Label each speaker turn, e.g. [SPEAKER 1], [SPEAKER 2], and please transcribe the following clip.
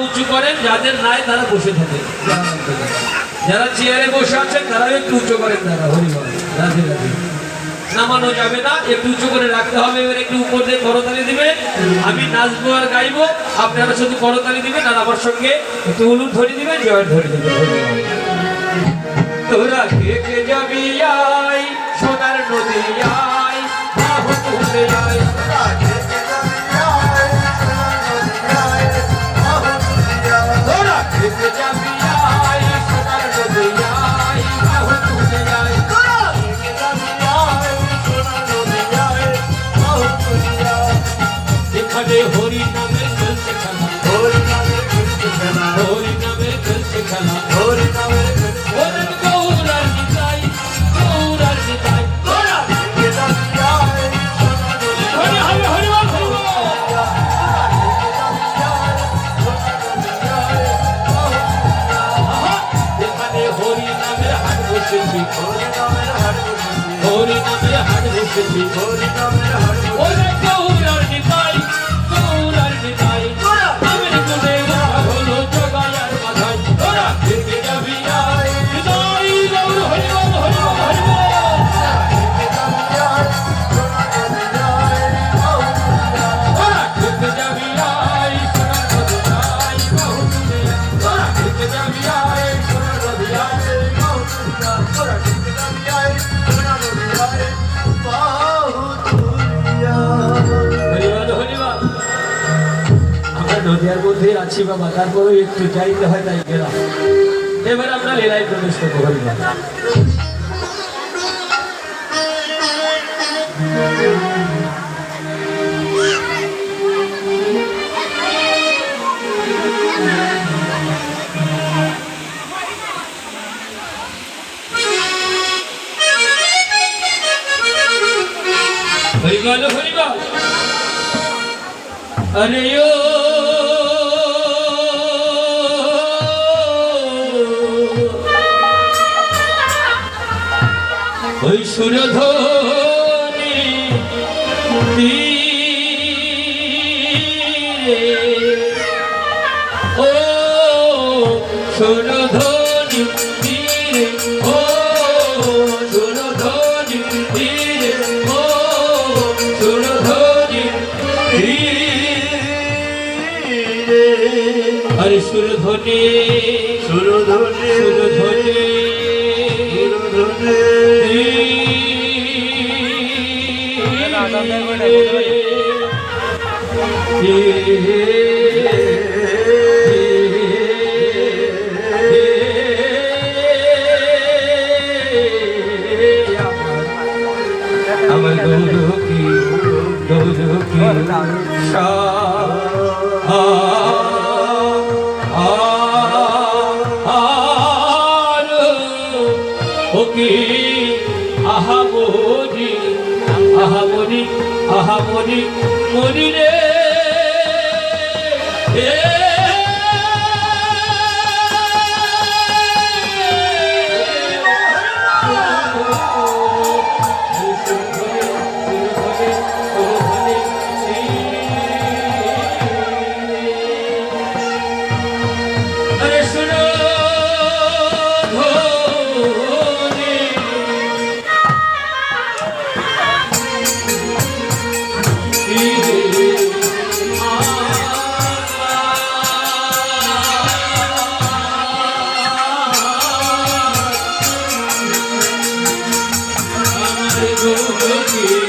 [SPEAKER 1] উঁচু করেন, যাদের নাই তারা বসে থাকে, যারা চেয়ারে বসে আছেন তারা একটু উঁচু করেন, তারা হরিবল রাধে রাধে। নামানো যাবে না, একটু উঁচু করে রাখতে হবে। এবার একটু উপর দিয়ে করতালি দিবে, আমি নাচবো আর গাইবো, আপনারা শুধু করতালি দিবেন আর আমার সঙ্গে একটু উলুট ধরে দিবেন, জয় ধরে দিবেন। তোরা কে কে যাবি আয় সোনার নদী আয়, বাহু তুলে আয়, তোরা কে কে যাবি আয় সোনার নদী আয়, বাহু তুলে আয়, এখানে হরি নামে চলছে খেলা, হরি নামে চলছে খেলা, হরি নামে চলছে খেলা, হরি নামে ওরে গৌরার নিতাই, গৌরার নিতাই, তোরা কে যাবি আয় সোনার নদী আয়, হরি হরি হরি বল হরি বল, এখানে হরি নামের হাট বসেছি, হরি নামের হাট বসেছি, হরি নামের হাট বসেছি, হরি নামের হাট ওরে গৌরার নিতাই, গৌরার নিতাই, আমের কোলে হলো জগায়ার মাথায়, তোরা কে কে যাবি আয় নিতাই গৌর হরি বল হরি বল হরি বল, তোরা কে কে যাবি আয় সোনার নদী আয়, বাহু তুলে আয়, তোরা কে কে যাবি আয় সোনার নদী আয়, বাহু তুলে আয়, তোরা কে কে যাবি আয় সোনার নদী আয়, বাহু তুলে আয়, হরি বল হরি বল। আমরা নদীয়ার মধ্যে আছি বাবা, তারপরেও একটু যাইতে হয়, তাই গেলাম। এবার আমরা লীলায় প্রবেশ করবো, হরি বল। হরি বল হরি বল। अरे ओ ওই সুরধনী তীরে, ও সুরধনী তীরে, ও সুরধনী তীরে, ও সুরধনী তীরে, আরে সুরধনী সুরধনী সুরধনী আমার গৌর কি ওকে আহামরি আহামরি আহামরি মরি রে, Go,